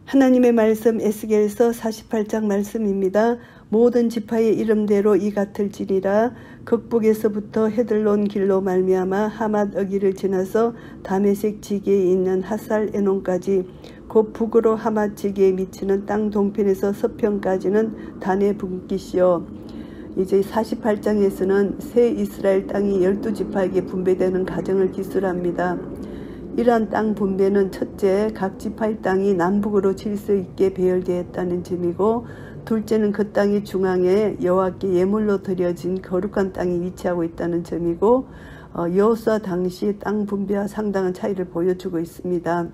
하나님의 말씀 에스겔서 48장 말씀입니다. 모든 지파의 이름대로 이 같을지니라. 극북에서부터 헤들론 길로 말미암아 하맛 어기를 지나서 다메섹 지게에 있는 하살 에논까지 곧 북으로 하맛 지게에 미치는 땅 동편에서 서편까지는 단의 분깃이요. 이제 48장에서는 새 이스라엘 땅이 12지파에게 분배되는 과정을 기술합니다. 이러한 땅 분배는 첫째, 각 지파의 땅이 남북으로 질서 있게 배열되었다는 점이고, 둘째는 그 땅이 중앙에 여호와께 예물로 드려진 거룩한 땅이 위치하고 있다는 점이고, 여호수아 당시 땅 분배와 상당한 차이를 보여주고 있습니다.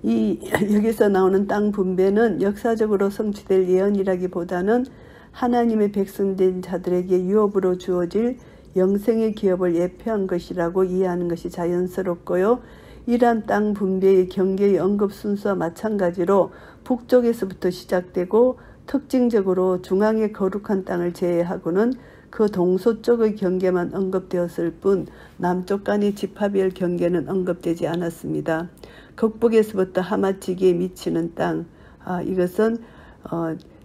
여기서 나오는 땅 분배는 역사적으로 성취될 예언이라기보다는 하나님의 백성된 자들에게 유업으로 주어질 영생의 기업을 예표한 것이라고 이해하는 것이 자연스럽고요. 이러한 땅 분배의 경계의 언급 순서와 마찬가지로 북쪽에서부터 시작되고, 특징적으로 중앙의 거룩한 땅을 제외하고는 그 동서쪽의 경계만 언급되었을 뿐 남쪽 간의 지파별 경계는 언급되지 않았습니다. 극북에서부터 하맛 지게에 미치는 땅, 이것은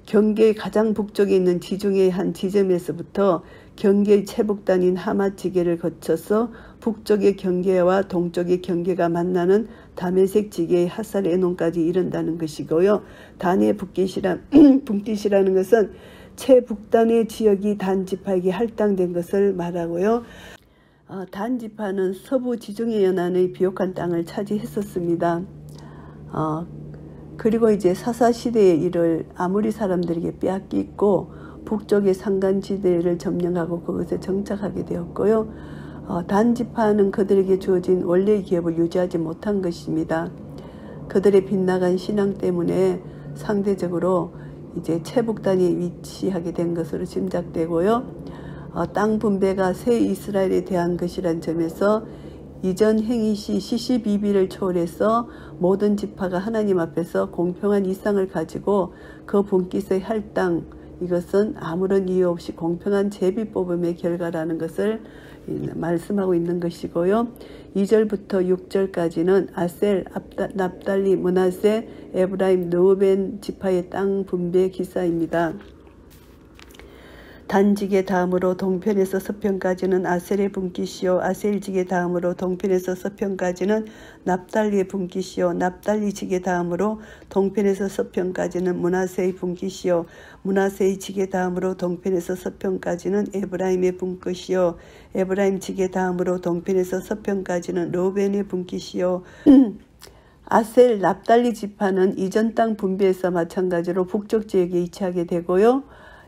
경계의 가장 북쪽에 있는 지중해의 한 지점에서부터 경계의 최북단인 하맛 지게를 거쳐서 북쪽의 경계와 동쪽의 경계가 만나는 다메섹 지게의 하살 에논까지 이른다는 것이고요. 단의 분깃이라는 것은 최북단의 지역이 단 지파에게 할당된 것을 말하고요. 단 지파는 서부 지중해 연안의 비옥한 땅을 차지했었습니다. 그리고 이제 사사시대의 일을 아모리 사람들에게 빼앗기고 북쪽의 산간지대를 점령하고 그것에 정착하게 되었고요. 단 지파는 그들에게 주어진 원래의 기업을 유지하지 못한 것입니다. 그들의 빗나간 신앙 때문에 상대적으로 이제 최북단이 위치하게 된 것으로 짐작되고요. 땅 분배가 새 이스라엘에 대한 것이란 점에서 이전 행위시 시시비비를 초월해서 모든 지파가 하나님 앞에서 공평한 이상을 가지고 그 분깃의 할당, 이것은 아무런 이유 없이 공평한 제비뽑음의 결과라는 것을 말씀하고 있는 것이고요. 2절부터 6절까지는 아셀, 납달리, 므낫세, 에브라임, 르우벤 지파의 땅 분배 기사입니다. 단지게 다음으로 동편에서 서편까지는 아셀의 분깃이요, 아셀지게 다음으로 동편에서 서편까지는 납달리의 분깃이요, 납달리지게 다음으로 동편에서 서편까지는 므낫세의 분깃이요, 므낫세의 다음으로 동편에서 서편까지는 에브라임의 분깃이요, 에브라임지게 다음으로 동편에서 서편까지는 르우벤의 분깃이요. 아셀, 납달리 지파는 이전 땅 분배에서 마찬가지로 북쪽 지역에 위치하게 되고요.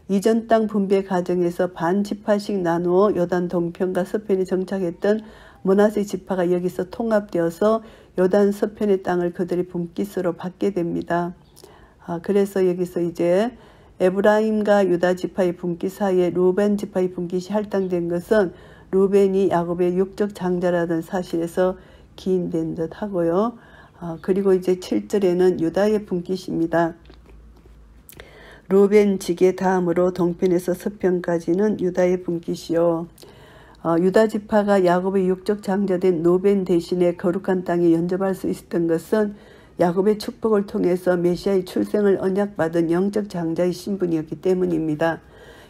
이전 땅 분배 과정에서 반 지파씩 나누어 요단 동편과 서편에 정착했던 므낫세 지파가 여기서 통합되어서 요단 서편의 땅을 그들의 분깃으로 받게 됩니다. 그래서 여기서 이제 에브라임과 유다 지파의 분깃 사이에 르우벤 지파의 분깃이 할당된 것은 르우벤이 야곱의 육적 장자라는 사실에서 기인된 듯 하고요. 그리고 이제 7절에는 유다의 분깃입니다. 르우벤 지게 다음으로 동편에서 서편까지는 유다의 분깃이요. 유다 지파가 야곱의 육적 장자된 르우벤 대신에 거룩한 땅에 연접할 수 있었던 것은 야곱의 축복을 통해서 메시아의 출생을 언약받은 영적 장자의 신분이었기 때문입니다.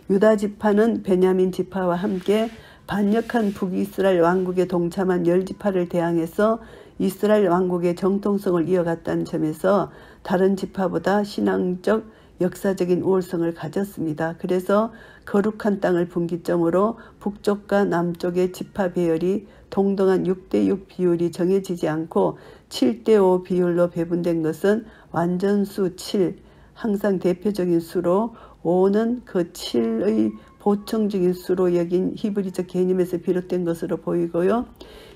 유다 지파는 베냐민 지파와 함께 반역한 북이스라엘 왕국에 동참한 10지파를 대항해서 이스라엘 왕국의 정통성을 이어갔다는 점에서 다른 지파보다 신앙적 역사적인 우월성을 가졌습니다. 그래서 거룩한 땅을 분기점으로 북쪽과 남쪽의 지파 배열이 동등한 6대6 비율이 정해지지 않고 7대5 비율로 배분된 것은 완전수 7, 항상 대표적인 수로 5는 그 7의 보충적인 수로 여긴 히브리적 개념에서 비롯된 것으로 보이고요.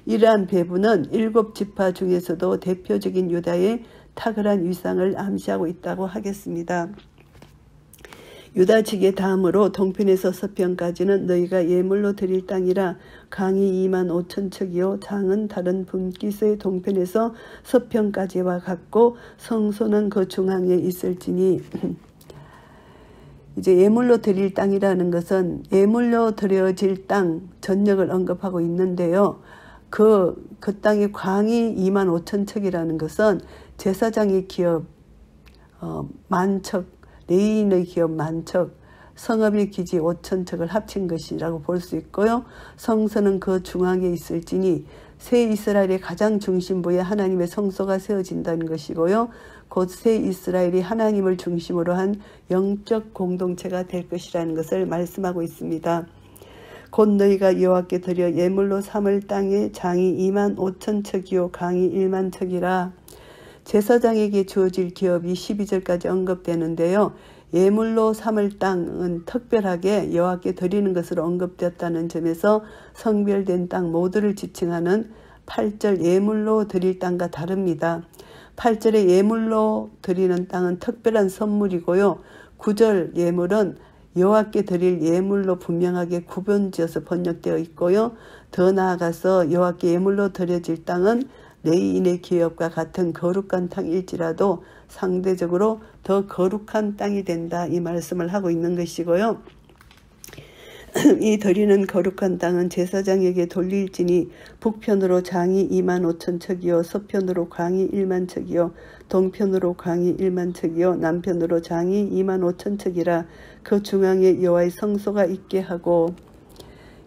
이러한 배분은 7지파 중에서도 대표적인 유다의 탁월한 위상을 암시하고 있다고 하겠습니다. 유다지게 다음으로 동편에서 서편까지는 너희가 예물로 드릴 땅이라 강이 25,000척이요 장은 다른 분깃의 동편에서 서편까지와 같고 성소는 그 중앙에 있을지니. 이제 예물로 드릴 땅이라는 것은 예물로 드려질 땅 전역을 언급하고 있는데요. 그 땅의 광이 25,000척이라는 것은 제사장의 기업 만척, 레위인의 기업 만척, 성읍의 기지 5,000척을 합친 것이라고 볼 수 있고요. 성소는 그 중앙에 있을지니 새 이스라엘의 가장 중심부에 하나님의 성소가 세워진다는 것이고요. 곧 새 이스라엘이 하나님을 중심으로 한 영적 공동체가 될 것이라는 것을 말씀하고 있습니다. 곧 너희가 여호와께 드려 예물로 삼을 땅의 장이 25,000척이요 강이 10,000척이라. 제사장에게 주어질 기업이 12절까지 언급되는데요. 예물로 삼을 땅은 특별하게 여호와께 드리는 것으로 언급되었다는 점에서 성별된 땅 모두를 지칭하는 8절 예물로 드릴 땅과 다릅니다. 8절의 예물로 드리는 땅은 특별한 선물이고요. 9절 예물은 여호와께 드릴 예물로 분명하게 구분지어서 번역되어 있고요. 더 나아가서 여호와께 예물로 드려질 땅은 레위인의 기업과 같은 거룩한 땅일지라도 상대적으로 더 거룩한 땅이 된다, 이 말씀을 하고 있는 것이고요. 이 드리는 거룩한 땅은 제사장에게 돌릴지니 북편으로 장이 25,000척이요 서편으로 광이 10,000척이요 동편으로 광이 10,000척이요 남편으로 장이 25,000척이라. 그 중앙에 여호와의 성소가 있게 하고.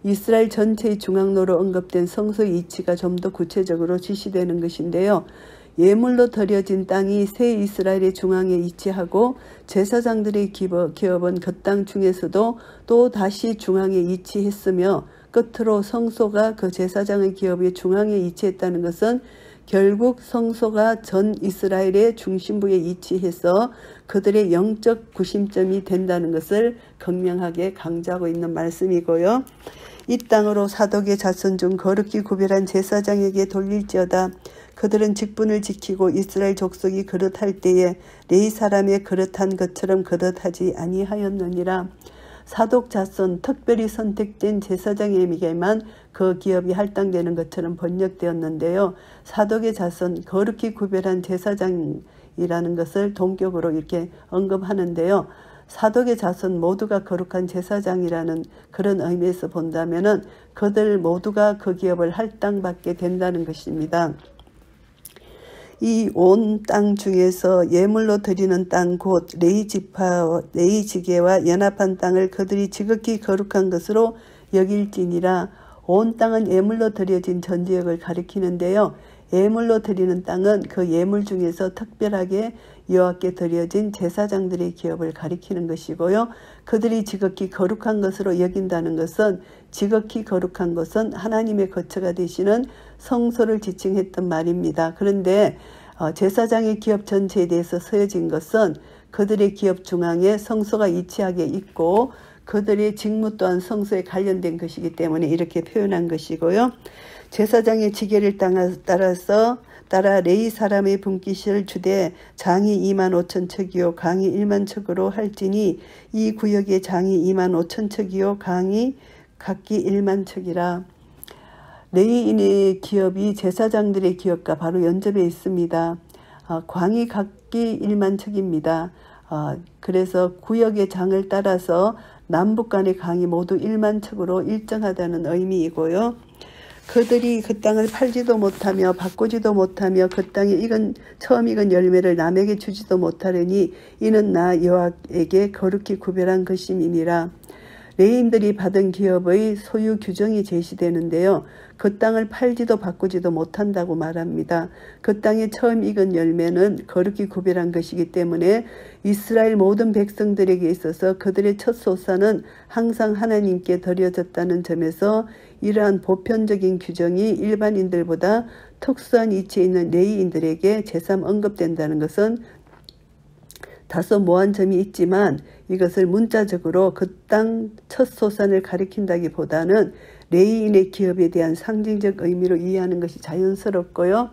이스라엘 전체의 중앙로로 언급된 성소의 위치가 좀 더 구체적으로 지시되는 것인데요. 예물로 드려진 땅이 새 이스라엘의 중앙에 위치하고 제사장들의 기업은 그 땅 중에서도 또 다시 중앙에 위치했으며 끝으로 성소가 그 제사장의 기업의 중앙에 위치했다는 것은 결국 성소가 전 이스라엘의 중심부에 위치해서 그들의 영적 구심점이 된다는 것을 극명하게 강조하고 있는 말씀이고요. 이 땅으로 사독의 자손 중 거룩히 구별한 제사장에게 돌릴지어다. 그들은 직분을 지키고 이스라엘 족속이 그릇할 때에 레위 사람의 그릇한 것처럼 그릇하지 아니하였느니라. 사독 자손, 특별히 선택된 제사장에게만 그 기업이 할당되는 것처럼 번역되었는데요. 사독의 자손, 거룩히 구별한 제사장이라는 것을 동격으로 이렇게 언급하는데요. 사독의 자손 모두가 거룩한 제사장이라는 그런 의미에서 본다면은 그들 모두가 그 기업을 할당받게 된다는 것입니다. 이 온 땅 중에서 예물로 드리는 땅 곧 레위지파, 레위지계와 연합한 땅을 그들이 지극히 거룩한 것으로 여길지니라. 온 땅은 예물로 드려진 전 지역을 가리키는데요. 예물로 드리는 땅은 그 예물 중에서 특별하게 여호와께 드려진 제사장들의 기업을 가리키는 것이고요. 그들이 지극히 거룩한 것으로 여긴다는 것은 지극히 거룩한 것은 하나님의 거처가 되시는 성소를 지칭했던 말입니다. 그런데 제사장의 기업 전체에 대해서 서여진 것은 그들의 기업 중앙에 성소가 위치하게 있고 그들의 직무 또한 성소에 관련된 것이기 때문에 이렇게 표현한 것이고요. 제사장의 지계를 따라 레위 사람의 분깃을 주되 장이 25,000척이요 강이 10,000척으로 할지니 이 구역의 장이 25,000척이요 강이 각기 10,000척이라. 레위인의 기업이 제사장들의 기업과 바로 연접해 있습니다. 광이 각기 10,000척입니다. 그래서 구역의 장을 따라서 남북 간의 강이 모두 10,000척으로 일정하다는 의미이고요. 그들이 그 땅을 팔지도 못하며 바꾸지도 못하며 그 땅에 처음 익은 열매를 남에게 주지도 못하려니 이는 나 여호와에게 거룩히 구별한 것임이니라. 레위인들이 받은 기업의 소유 규정이 제시되는데요. 그 땅을 팔지도 바꾸지도 못한다고 말합니다. 그 땅에 처음 익은 열매는 거룩히 구별한 것이기 때문에 이스라엘 모든 백성들에게 있어서 그들의 첫 소산은 항상 하나님께 드려졌다는 점에서 이러한 보편적인 규정이 일반인들보다 특수한 위치에 있는 레위인들에게 제삼 언급된다는 것은 다소 모호한 점이 있지만 이것을 문자적으로 그 땅 첫 소산을 가리킨다기보다는 레위인의 기업에 대한 상징적 의미로 이해하는 것이 자연스럽고요.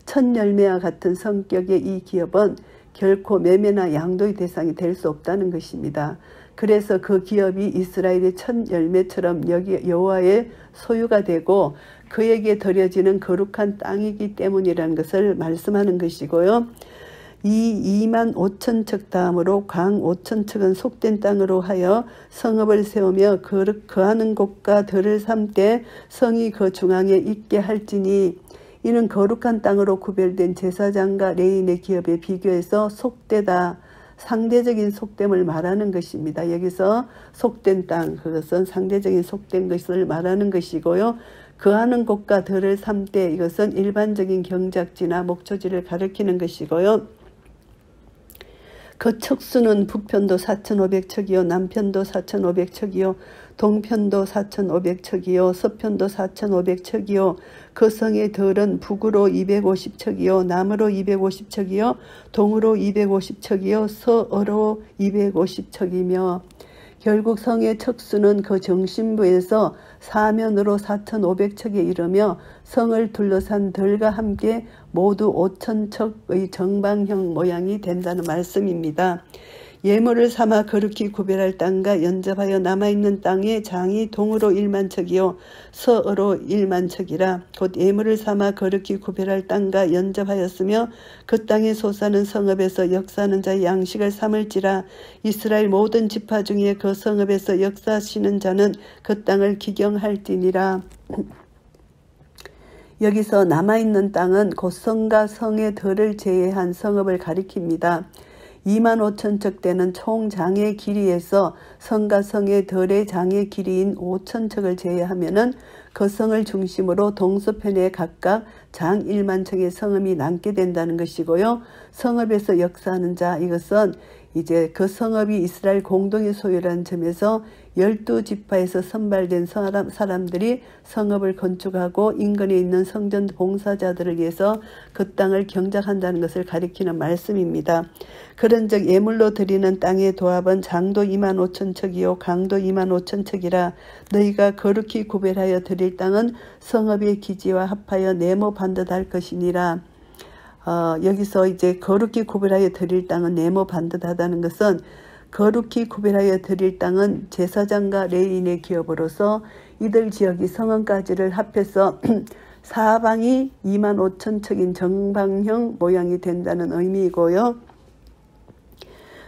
첫 열매와 같은 성격의 이 기업은 결코 매매나 양도의 대상이 될 수 없다는 것입니다. 그래서 그 기업이 이스라엘의 첫 열매처럼 여호와의 소유가 되고 그에게 드려지는 거룩한 땅이기 때문이라는 것을 말씀하는 것이고요. 이 2만 5천 척 다음으로 광 5천 척은 속된 땅으로 하여 성읍을 세우며 거하는 곳과 들을 삼되 성이 그 중앙에 있게 할지니 이는 거룩한 땅으로 구별된 제사장과 레위인의 기업에 비교해서 속되다. 상대적인 속됨을 말하는 것입니다. 여기서 속된 땅, 그것은 상대적인 속된 것을 말하는 것이고요. 거하는 곳과 들을 삼되 이것은 일반적인 경작지나 목초지를 가리키는 것이고요. 그 척수는 북편도 4,500척이요 남편도 4,500척이요 동편도 4,500척이요 서편도 4,500척이요 그 성의 들은 북으로 250척이요 남으로 250척이요 동으로 250척이요 서어로 250척이며 결국 성의 척수는 그 정심부에서 사면으로 4,500척에 이르며 성을 둘러싼 들과 함께 모두 5,000척의 정방형 모양이 된다는 말씀입니다. 예물을 삼아 거룩히 구별할 땅과 연접하여 남아있는 땅의 장이 동으로 1만 척이요 서어로 1만 척이라 곧 예물을 삼아 거룩히 구별할 땅과 연접하였으며 그 땅에 솟아는 성읍에서 역사하는 자의 양식을 삼을지라 이스라엘 모든 지파 중에 그 성읍에서 역사하시는 자는 그 땅을 기경할지니라. 여기서 남아있는 땅은 곧 성과 성의 들을 제외한 성읍을 가리킵니다. 2만 5천 척 되는 총 장의 길이에서 성과 성의 들의 장의 길이인 5천 척을 제외하면은 그 성을 중심으로 동서편에 각각 장 1만 척의 성읍이 남게 된다는 것이고요. 성읍에서 역사하는 자 이것은 이제 그 성읍이 이스라엘 공동의 소유라는 점에서 12지파에서 선발된 사람들이 성읍을 건축하고 인근에 있는 성전 봉사자들을 위해서 그 땅을 경작한다는 것을 가리키는 말씀입니다. 그런즉 예물로 드리는 땅의 도합은 장도 2만 5천 척이요 강도 2만 5천 척이라 너희가 거룩히 구별하여 드릴 땅은 성읍의 기지와 합하여 네모 반듯할 것이니라. 여기서 이제 거룩히 구별하여 드릴 땅은 네모 반듯하다는 것은 거룩히 구별하여 드릴 땅은 제사장과 레위인의 기업으로서 이들 지역이 성읍까지를 합해서 사방이 2만 5천 척인 정방형 모양이 된다는 의미이고요.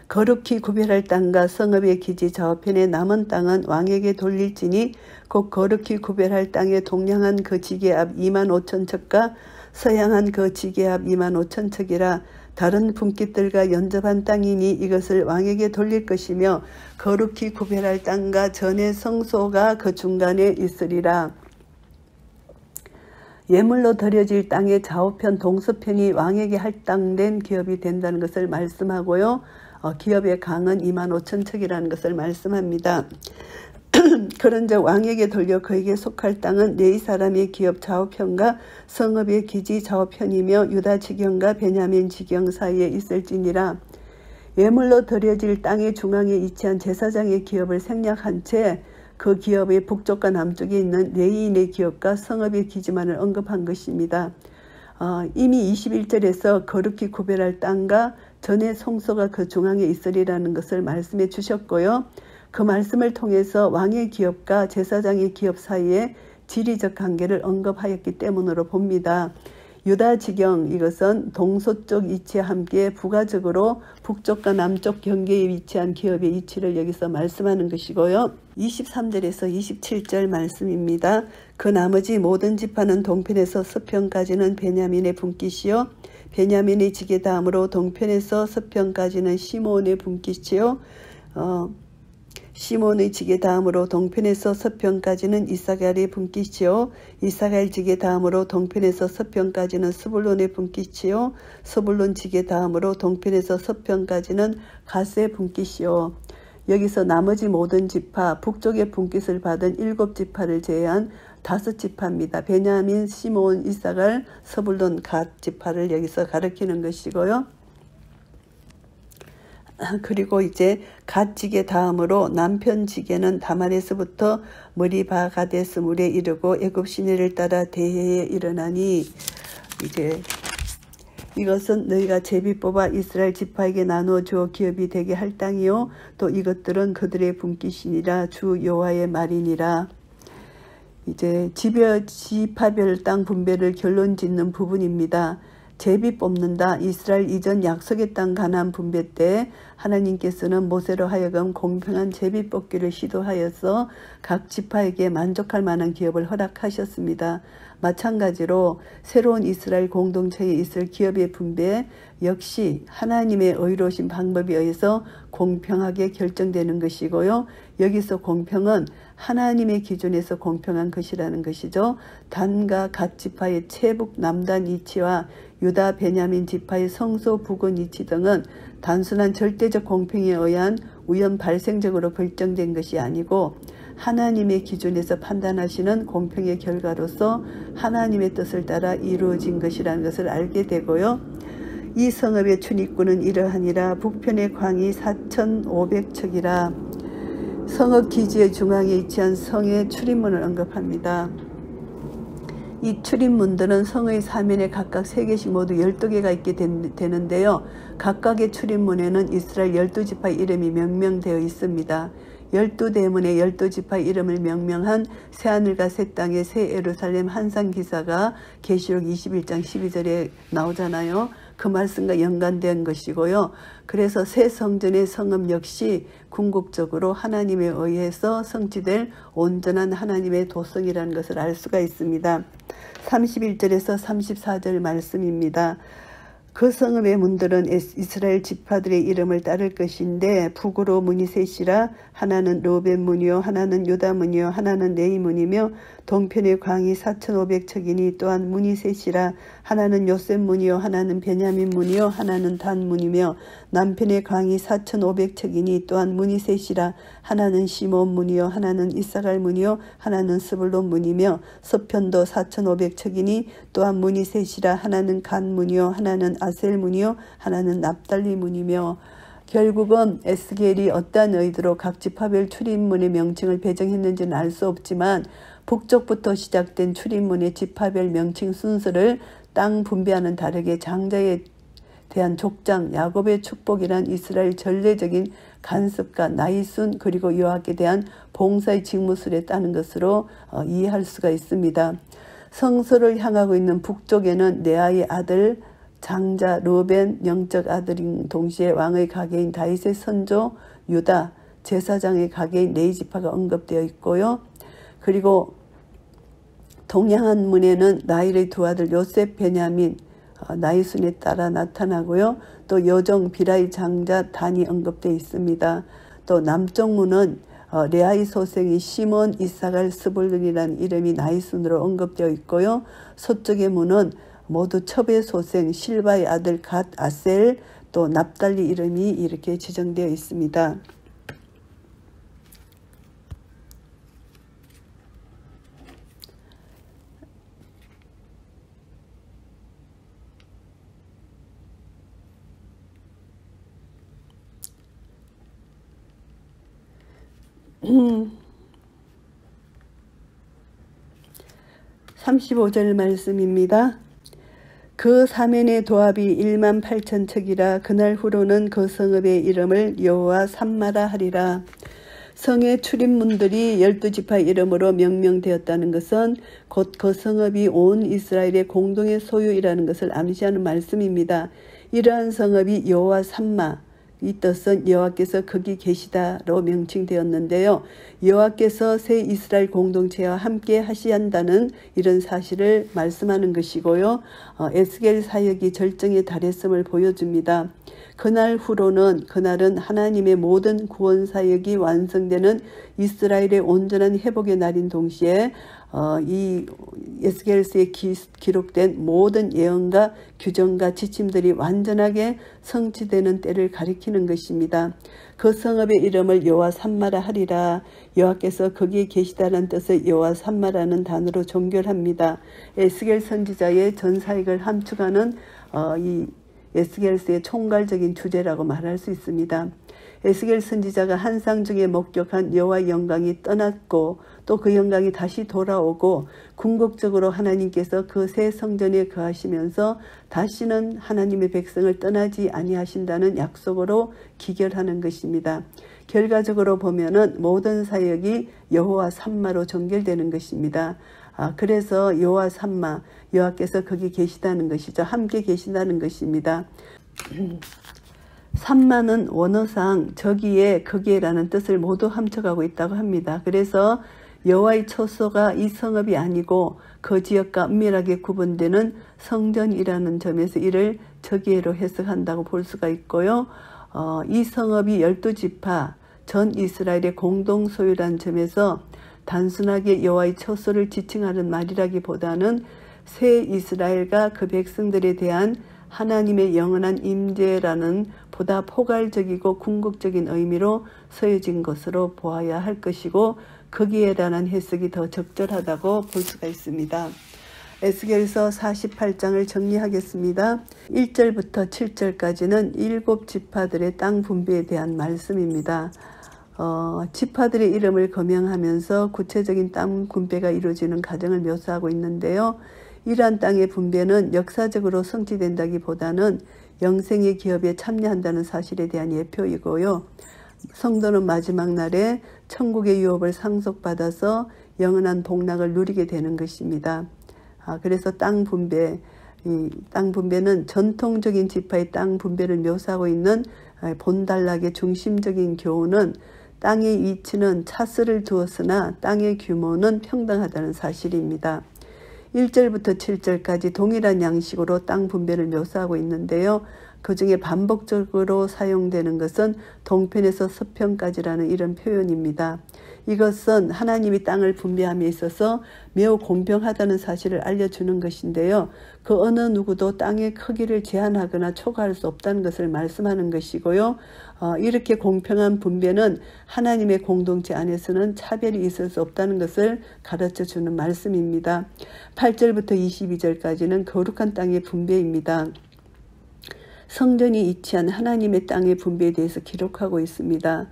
거룩히 구별할 땅과 성읍의 기지 좌우편에 남은 땅은 왕에게 돌릴지니 곧 거룩히 구별할 땅에 동량한 그 지게 앞 2만 5천 척과 서양한 그 지게 앞 2만 5천 척이라 다른 분깃들과 연접한 땅이니 이것을 왕에게 돌릴 것이며 거룩히 구별할 땅과 전의 성소가 그 중간에 있으리라. 예물로 드려질 땅의 좌우편 동서편이 왕에게 할당된 기업이 된다는 것을 말씀하고요. 기업의 강은 2만 5천 척이라는 것을 말씀합니다. 그런즉 왕에게 돌려 그에게 속할 땅은 레위 사람의 기업 좌우편과 성읍의 기지 좌우편이며 유다 지경과 베냐민 지경 사이에 있을지니라. 예물로 드려질 땅의 중앙에 위치한 제사장의 기업을 생략한 채 그 기업의 북쪽과 남쪽에 있는 레위인의 기업과 성읍의 기지만을 언급한 것입니다. 이미 21절에서 거룩히 구별할 땅과 전의 성소가 그 중앙에 있으리라는 것을 말씀해 주셨고요. 그 말씀을 통해서 왕의 기업과 제사장의 기업 사이에 지리적 관계를 언급하였기 때문으로 봅니다. 유다 지경 이것은 동서쪽 위치와 함께 부가적으로 북쪽과 남쪽 경계에 위치한 기업의 위치를 여기서 말씀하는 것이고요. 23절에서 27절 말씀입니다. 그 나머지 모든 지파는 동편에서 서편까지는 베냐민의 분깃이요 베냐민의 지게 다음으로 동편에서 서편까지는 시몬의 분깃이요 시몬의 지게 다음으로 동편에서 서편까지는 이사갈의 분깃이요 이사갈 지게 다음으로 동편에서 서편까지는 스불론의 분깃이요 스불론 지게 다음으로 동편에서 서편까지는 갓의 분깃이요. 여기서 나머지 모든 지파 북쪽의 분깃을 받은 7지파를 제외한 5지파입니다. 베냐민, 시몬, 이사갈, 스불론, 갓 지파를 여기서 가리키는 것이고요. 그리고 이제 갓 지게 다음으로 남편 지게는 다말에서부터 머리바 가데스 물에 이르고 애굽 시내를 따라 대해에 일어나니 이제 이것은 너희가 제비 뽑아 이스라엘 지파에게 나누어 주어 기업이 되게 할 땅이요 또 이것들은 그들의 분깃이니라 주 여호와의 말이니라. 이제 지파별 땅 분배를 결론 짓는 부분입니다. 제비 뽑는다. 이스라엘 이전 약속의 땅 가나안 분배 때 하나님께서는 모세로 하여금 공평한 제비 뽑기를 시도하여서 각 지파에게 만족할 만한 기업을 허락하셨습니다. 마찬가지로 새로운 이스라엘 공동체에 있을 기업의 분배 역시 하나님의 의로우신 방법에 의해서 공평하게 결정되는 것이고요. 여기서 공평은 하나님의 기준에서 공평한 것이라는 것이죠. 단과 갓 지파의 최북 남단 이치와 유다 베냐민 지파의 성소 부근 이치 등은 단순한 절대적 공평에 의한 우연 발생적으로 결정된 것이 아니고 하나님의 기준에서 판단하시는 공평의 결과로서 하나님의 뜻을 따라 이루어진 것이라는 것을 알게 되고요. 이 성읍의 출입구는 이러하니라. 북편의 광이 4,500척이라. 성읍 기지의 중앙에 위치한 성의 출입문을 언급합니다. 이 출입문들은 성의 사면에 각각 3개씩 모두 12개가 있게 되는데요. 각각의 출입문에는 이스라엘 12지파의 이름이 명명되어 있습니다. 12대문의 12지파의 이름을 명명한 새하늘과 새 땅의 새 예루살렘 한상 기사가 계시록 21장 12절에 나오잖아요. 그 말씀과 연관된 것이고요. 그래서 새 성전의 성읍 역시 궁극적으로 하나님에 의해서 성취될 온전한 하나님의 도성이라는 것을 알 수가 있습니다. 31절에서 34절 말씀입니다. 그 성읍의 문들은 이스라엘 지파들의 이름을 따를 것인데 북으로 문이 셋이라. 하나는 르벤 문이요 하나는 유다 문이요 하나는 네이 문이며 동편의 광이 4,500척이니 또한 문이 셋이라. 하나는 요셉 문이요 하나는 베냐민 문이요 하나는 단 문이며 남편의 광이 4,500척이니 또한 문이 셋이라. 하나는 시몬 문이요 하나는 이사갈 문이요 하나는 스불론 문이며 서편도 4,500척이니 또한 문이 셋이라. 하나는 간 문이요 하나는 아셀 문이요 하나는 납달리 문이며 결국은 에스겔이 어떠한 의도로 각 지파별 출입문의 명칭을 배정했는지는 알 수 없지만 북쪽부터 시작된 출입문의 지파별 명칭 순서를 땅 분배하는 다르게 장자에 대한 족장, 야곱의 축복이란 이스라엘 전례적인 간섭과 나이순 그리고 여호와께 대한 봉사의 직무술에 따른 것으로 이해할 수가 있습니다. 성소를 향하고 있는 북쪽에는 레아의 아들 장자 르벤 영적 아들인 동시에 왕의 가계인 다윗의 선조 유다 제사장의 가계인 레위 지파가 언급되어 있고요. 그리고 동양한 문에는 라헬의 두 아들 요셉 베냐민 나이순에 따라 나타나고요. 또 여종 비라의 장자 단이 언급되어 있습니다. 또 남쪽 문은 레아의 소생이 시몬 이사갈 스불룬이라는 이름이 나이순으로 언급되어 있고요. 서쪽의 문은 모두 첩의 소생 실바의 아들 갓 아셀 또 납달리 이름이 이렇게 지정되어 있습니다. 음. 35절 말씀입니다. 그 사면의 도합이 18,000척이라. 그날 후로는 그 성읍의 이름을 여호와 삼마라 하리라. 성의 출입문들이 12지파 이름으로 명명되었다는 것은 곧 그 성읍이 온 이스라엘의 공동의 소유이라는 것을 암시하는 말씀입니다. 이러한 성읍이 여호와 삼마, 이 뜻은 여호와께서 거기 계시다로 명칭되었는데요. 여호와께서 새 이스라엘 공동체와 함께 하시한다는 이런 사실을 말씀하는 것이고요. 에스겔 사역이 절정에 달했음을 보여줍니다. 그날 후로는 그날은 하나님의 모든 구원 사역이 완성되는 이스라엘의 온전한 회복의 날인 동시에 이 에스겔서에 기록된 모든 예언과 규정과 지침들이 완전하게 성취되는 때를 가리키는 것입니다. 그 성읍의 이름을 여호와 삼마라 하리라. 여호와께서 거기에 계시다는 뜻의 여호와 삼마라는 단어로 종결합니다. 에스겔 선지자의 전사역을 함축하는 이 에스겔서의 총괄적인 주제라고 말할 수 있습니다. 에스겔 선지자가 환상 중에 목격한 여호와의 영광이 떠났고 또 그 영광이 다시 돌아오고 궁극적으로 하나님께서 그 새 성전에 거하시면서 다시는 하나님의 백성을 떠나지 아니하신다는 약속으로 기결하는 것입니다. 결과적으로 보면은 모든 사역이 여호와 삼마로 종결되는 것입니다. 그래서 여호와 삼마, 여호와께서 거기 계시다는 것이죠. 함께 계신다는 것입니다. 삼마는 원어상 저기에 거기에라는 뜻을 모두 함축하고 있다고 합니다. 그래서 여호와의 처소가 이 성읍이 아니고 그 지역과 은밀하게 구분되는 성전이라는 점에서 이를 저기에로 해석한다고 볼 수가 있고요. 이 성읍이 12지파 전 이스라엘의 공동 소유라는 점에서 단순하게 여호와의 처소를 지칭하는 말이라기보다는 새 이스라엘과 그 백성들에 대한 하나님의 영원한 임재라는 보다 포괄적이고 궁극적인 의미로 쓰여진 것으로 보아야 할 것이고 거기에라는 해석이 더 적절하다고 볼 수가 있습니다. 에스겔서 48장을 정리하겠습니다. 1절부터 7절까지는 7지파들의 땅 분배에 대한 말씀입니다. 지파들의 이름을 거명하면서 구체적인 땅 분배가 이루어지는 과정을 묘사하고 있는데요. 이러한 땅의 분배는 역사적으로 성취된다기보다는 영생의 기업에 참여한다는 사실에 대한 예표이고요. 성도는 마지막 날에 천국의 유업을 상속받아서 영원한 복락을 누리게 되는 것입니다. 그래서 땅 분배는 전통적인 지파의 땅 분배를 묘사하고 있는 본단락의 중심적인 교훈은 땅의 위치는 차스를 두었으나 땅의 규모는 평등하다는 사실입니다. 1절부터 7절까지 동일한 양식으로 땅 분배를 묘사하고 있는데요. 그 중에 반복적으로 사용되는 것은 동편에서 서편까지라는 이런 표현입니다. 이것은 하나님이 땅을 분배함에 있어서 매우 공평하다는 사실을 알려주는 것인데요. 그 어느 누구도 땅의 크기를 제한하거나 초과할 수 없다는 것을 말씀하는 것이고요. 이렇게 공평한 분배는 하나님의 공동체 안에서는 차별이 있을 수 없다는 것을 가르쳐주는 말씀입니다. 8절부터 22절까지는 거룩한 땅의 분배입니다. 성전이 위치한 하나님의 땅의 분배에 대해서 기록하고 있습니다.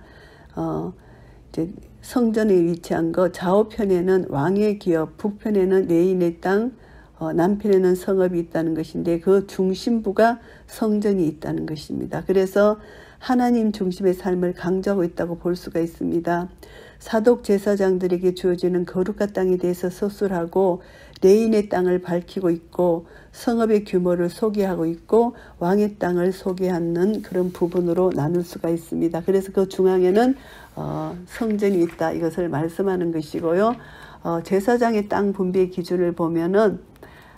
성전에 위치한 것, 좌우편에는 왕의 기업, 북편에는 레인의 땅, 남편에는 성읍이 있다는 것인데 그 중심부가 성전이 있다는 것입니다. 그래서 하나님 중심의 삶을 강조하고 있다고 볼 수가 있습니다. 사독 제사장들에게 주어지는 거룩한 땅에 대해서 서술하고 레인의 땅을 밝히고 있고 성읍의 규모를 소개하고 있고 왕의 땅을 소개하는 그런 부분으로 나눌 수가 있습니다. 그래서 그 중앙에는 성전이 있다 이것을 말씀하는 것이고요. 제사장의 땅 분배 기준을 보면은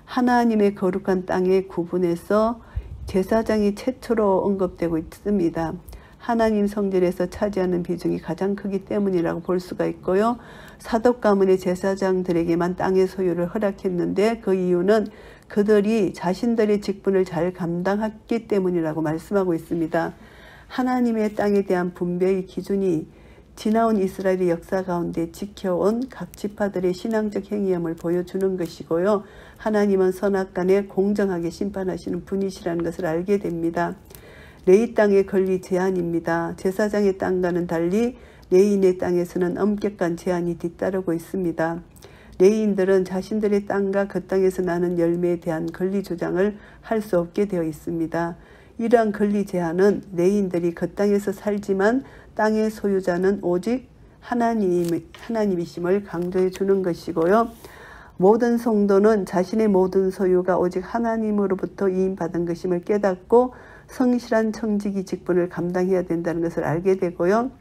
하나님의 거룩한 땅의 구분에서 제사장이 최초로 언급되고 있습니다. 하나님 성전에서 차지하는 비중이 가장 크기 때문이라고 볼 수가 있고요. 사독 가문의 제사장들에게만 땅의 소유를 허락했는데 그 이유는 그들이 자신들의 직분을 잘 감당했기 때문이라고 말씀하고 있습니다. 하나님의 땅에 대한 분배의 기준이 지나온 이스라엘의 역사 가운데 지켜온 각 지파들의 신앙적 행위함을 보여주는 것이고요. 하나님은 선악간에 공정하게 심판하시는 분이시라는 것을 알게 됩니다. 레위 땅의 권리 제한입니다. 제사장의 땅과는 달리 레위인의 땅에서는 엄격한 제한이 뒤따르고 있습니다. 레위인들은 자신들의 땅과 그 땅에서 나는 열매에 대한 권리 주장을 할 수 없게 되어 있습니다. 이러한 권리 제한은 레위인들이 그 땅에서 살지만 땅의 소유자는 오직 하나님이심을 강조해 주는 것이고요. 모든 성도는 자신의 모든 소유가 오직 하나님으로부터 이임받은 것임을 깨닫고 성실한 청지기 직분을 감당해야 된다는 것을 알게 되고요.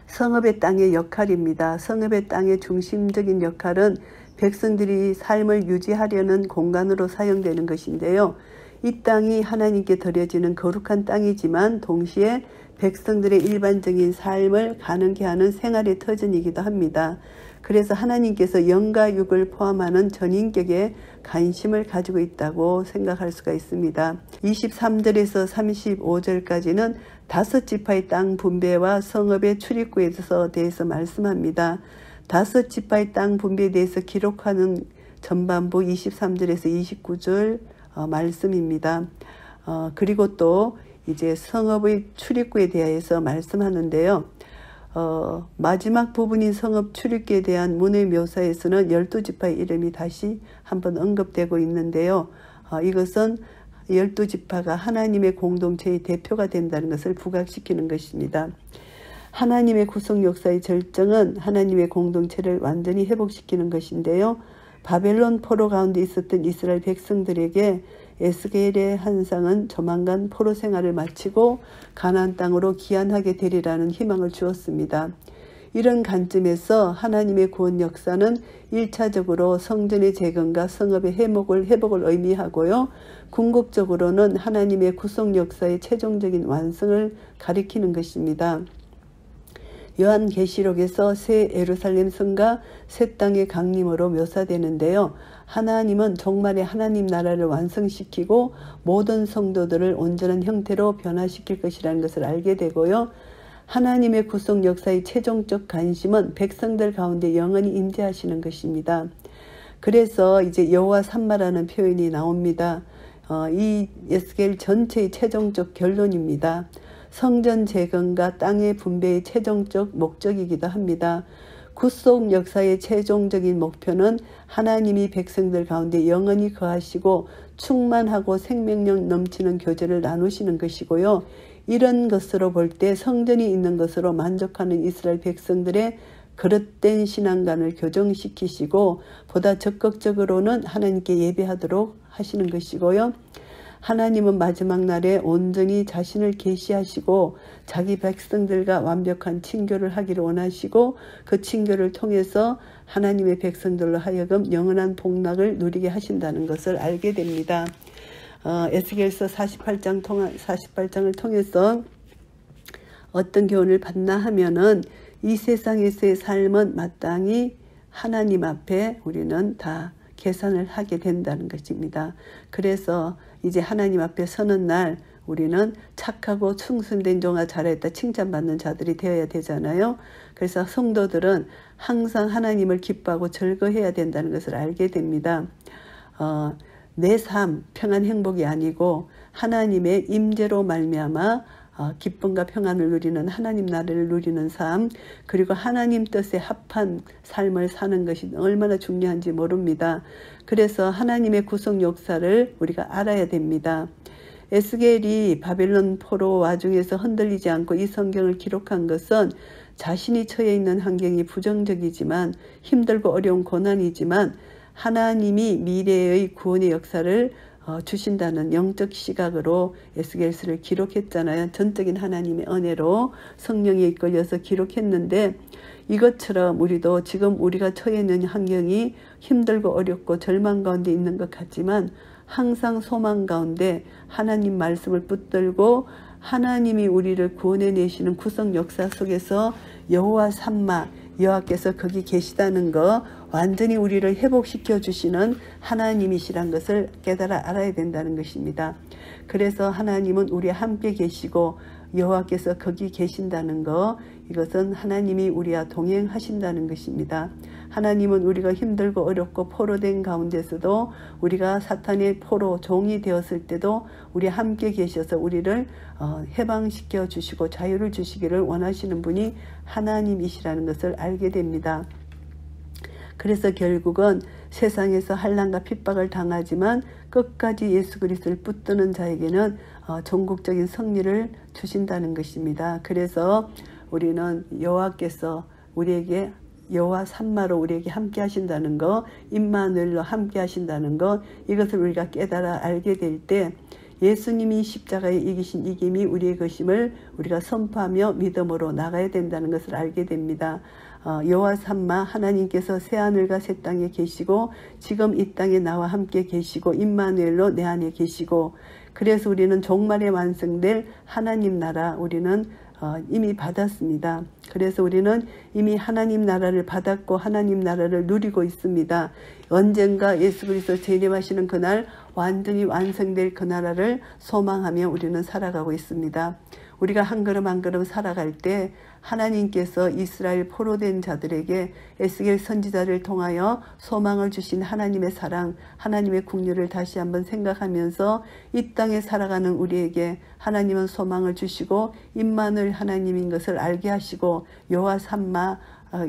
성읍의 땅의 역할입니다. 성읍의 땅의 중심적인 역할은 백성들이 삶을 유지하려는 공간으로 사용되는 것인데요. 이 땅이 하나님께 드려지는 거룩한 땅이지만 동시에 백성들의 일반적인 삶을 가능케 하는 생활의 터전이기도 합니다. 그래서 하나님께서 영과 육을 포함하는 전인격에 관심을 가지고 있다고 생각할 수가 있습니다. 23절에서 35절까지는 5지파의 땅 분배와 성읍의 출입구에 대해서 말씀합니다. 5지파의 땅 분배에 대해서 기록하는 전반부 23절에서 29절 말씀입니다. 그리고 또 이제 성읍의 출입구에 대해서 말씀하는데요. 마지막 부분인 성읍 출입구에 대한 문의 묘사에서는 12지파의 이름이 다시 한번 언급되고 있는데요. 이것은 12지파가 하나님의 공동체의 대표가 된다는 것을 부각시키는 것입니다. 하나님의 구속 역사의 절정은 하나님의 공동체를 완전히 회복시키는 것인데요. 바벨론 포로 가운데 있었던 이스라엘 백성들에게 에스겔의 환상은 조만간 포로 생활을 마치고 가나안 땅으로 귀환하게 되리라는 희망을 주었습니다. 이런 관점에서 하나님의 구원 역사는 1차적으로 성전의 재건과 성읍의 회복을 의미하고요. 궁극적으로는 하나님의 구속 역사의 최종적인 완성을 가리키는 것입니다. 요한계시록에서 새 예루살렘 성과 새 땅의 강림으로 묘사되는데요. 하나님은 종말의 하나님 나라를 완성시키고 모든 성도들을 온전한 형태로 변화시킬 것이라는 것을 알게 되고요. 하나님의 구속 역사의 최종적 관심은 백성들 가운데 영원히 임재하시는 것입니다. 그래서 이제 여호와 삼마라는 표현이 나옵니다. 이 에스겔 전체의 최종적 결론입니다. 성전 재건과 땅의 분배의 최종적 목적이기도 합니다. 구속 역사의 최종적인 목표는 하나님이 백성들 가운데 영원히 거하시고 충만하고 생명력 넘치는 교제를 나누시는 것이고요. 이런 것으로 볼 때 성전이 있는 것으로 만족하는 이스라엘 백성들의 그릇된 신앙관을 교정시키시고 보다 적극적으로는 하나님께 예배하도록 하시는 것이고요. 하나님은 마지막 날에 온전히 자신을 계시하시고 자기 백성들과 완벽한 친교를 하기를 원하시고 그 친교를 통해서 하나님의 백성들로 하여금 영원한 복락을 누리게 하신다는 것을 알게 됩니다. 에스겔서 48장을 통해서 어떤 교훈을 받나 하면은 이 세상에서의 삶은 마땅히 하나님 앞에 우리는 다 계산을 하게 된다는 것입니다. 그래서 이제 하나님 앞에 서는 날 우리는 착하고 충성된 종아 잘했다 칭찬받는 자들이 되어야 되잖아요. 그래서 성도들은 항상 하나님을 기뻐하고 즐거워해야 된다는 것을 알게 됩니다. 내 삶, 평안 행복이 아니고 하나님의 임재로 말미암아 기쁨과 평안을 누리는 하나님 나라를 누리는 삶, 그리고 하나님 뜻에 합한 삶을 사는 것이 얼마나 중요한지 모릅니다. 그래서 하나님의 구속 역사를 우리가 알아야 됩니다. 에스겔이 바벨론 포로 와중에서 흔들리지 않고 이 성경을 기록한 것은 자신이 처해 있는 환경이 부정적이지만 힘들고 어려운 고난이지만 하나님이 미래의 구원의 역사를 주신다는 영적 시각으로 에스겔서를 기록했잖아요. 전적인 하나님의 은혜로 성령에 이끌려서 기록했는데 이것처럼 우리도 지금 우리가 처해 있는 환경이 힘들고 어렵고 절망 가운데 있는 것 같지만 항상 소망 가운데 하나님 말씀을 붙들고 하나님이 우리를 구원해내시는 구속 역사 속에서 여호와 삼마 여호와께서 거기 계시다는 거 완전히 우리를 회복시켜 주시는 하나님이시란 것을 깨달아 알아야 된다는 것입니다. 그래서 하나님은 우리와 함께 계시고 여호와께서 거기 계신다는 거 이것은 하나님이 우리와 동행하신다는 것입니다. 하나님은 우리가 힘들고 어렵고 포로된 가운데서도 우리가 사탄의 포로 종이 되었을 때도 우리 함께 계셔서 우리를 해방시켜 주시고 자유를 주시기를 원하시는 분이 하나님이시라는 것을 알게 됩니다. 그래서 결국은 세상에서 환난과 핍박을 당하지만 끝까지 예수 그리스도를 붙드는 자에게는 전국적인 승리를 주신다는 것입니다. 그래서 우리는 여호와께서 우리에게 여호와 삼마로 우리에게 함께 하신다는 거, 임마누엘로 함께 하신다는 거, 이것을 우리가 깨달아 알게 될 때 예수님이 십자가에 이기신 이김이 우리의 것임을 우리가 선포하며 믿음으로 나가야 된다는 것을 알게 됩니다. 여호와 삼마 하나님께서 새하늘과 새 땅에 계시고 지금 이 땅에 나와 함께 계시고 임마누엘로 내 안에 계시고 그래서 우리는 종말에 완성될 하나님 나라 우리는 이미 받았습니다. 그래서 우리는 이미 하나님 나라를 받았고 하나님 나라를 누리고 있습니다. 언젠가 예수 그리스도 재림하시는 그날 완전히 완성될 그 나라를 소망하며 우리는 살아가고 있습니다. 우리가 한 걸음 한 걸음 살아갈 때 하나님께서 이스라엘 포로된 자들에게 에스겔 선지자를 통하여 소망을 주신 하나님의 사랑, 하나님의 국률을 다시 한번 생각하면서 이 땅에 살아가는 우리에게 하나님은 소망을 주시고 임마누엘 하나님인 것을 알게 하시고 여호와 삼마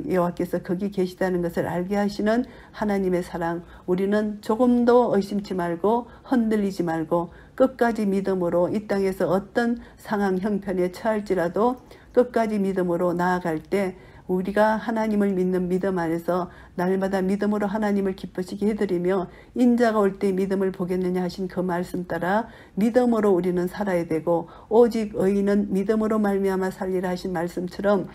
여호와께서 거기 계시다는 것을 알게 하시는 하나님의 사랑, 우리는 조금도 의심치 말고 흔들리지 말고 끝까지 믿음으로 이 땅에서 어떤 상황 형편에 처할지라도 끝까지 믿음으로 나아갈 때 우리가 하나님을 믿는 믿음 안에서 날마다 믿음으로 하나님을 기쁘시게 해드리며 인자가 올 때 믿음을 보겠느냐 하신 그 말씀 따라 믿음으로 우리는 살아야 되고 오직 의인은 믿음으로 말미암아 살리라 하신 말씀처럼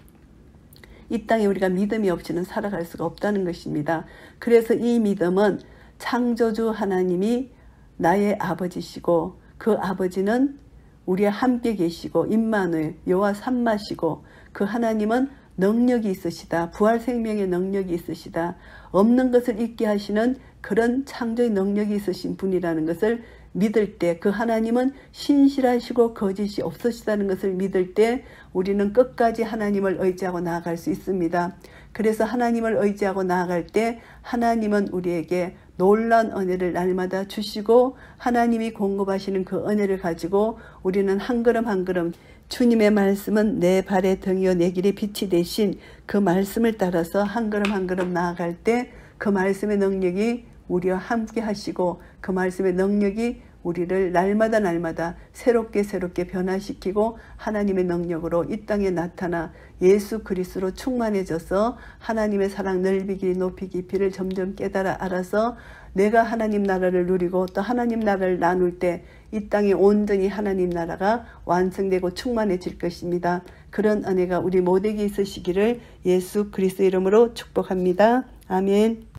이 땅에 우리가 믿음이 없이는 살아갈 수가 없다는 것입니다. 그래서 이 믿음은 창조주 하나님이 나의 아버지시고 그 아버지는 우리와 함께 계시고 임마누엘 여호와 삼마시고 그 하나님은 능력이 있으시다. 부활 생명의 능력이 있으시다. 없는 것을 있게 하시는 그런 창조의 능력이 있으신 분이라는 것을 믿을 때 그 하나님은 신실하시고 거짓이 없으시다는 것을 믿을 때 우리는 끝까지 하나님을 의지하고 나아갈 수 있습니다. 그래서 하나님을 의지하고 나아갈 때 하나님은 우리에게 놀라운 은혜를 날마다 주시고 하나님이 공급하시는 그 은혜를 가지고 우리는 한 걸음 한 걸음 주님의 말씀은 내 발의 등이요 내 길의 빛이 되신 그 말씀을 따라서 한 걸음 한 걸음 나아갈 때 그 말씀의 능력이 우리와 함께 하시고 그 말씀의 능력이 우리를 날마다 새롭게 변화시키고 하나님의 능력으로 이 땅에 나타나 예수 그리스도로 충만해져서 하나님의 사랑 넓이 길이 높이 깊이를 점점 깨달아 알아서 내가 하나님 나라를 누리고 또 하나님 나라를 나눌 때 이 땅에 온전히 하나님 나라가 완성되고 충만해질 것입니다. 그런 은혜가 우리 모두에게 있으시기를 예수 그리스도 이름으로 축복합니다. 아멘.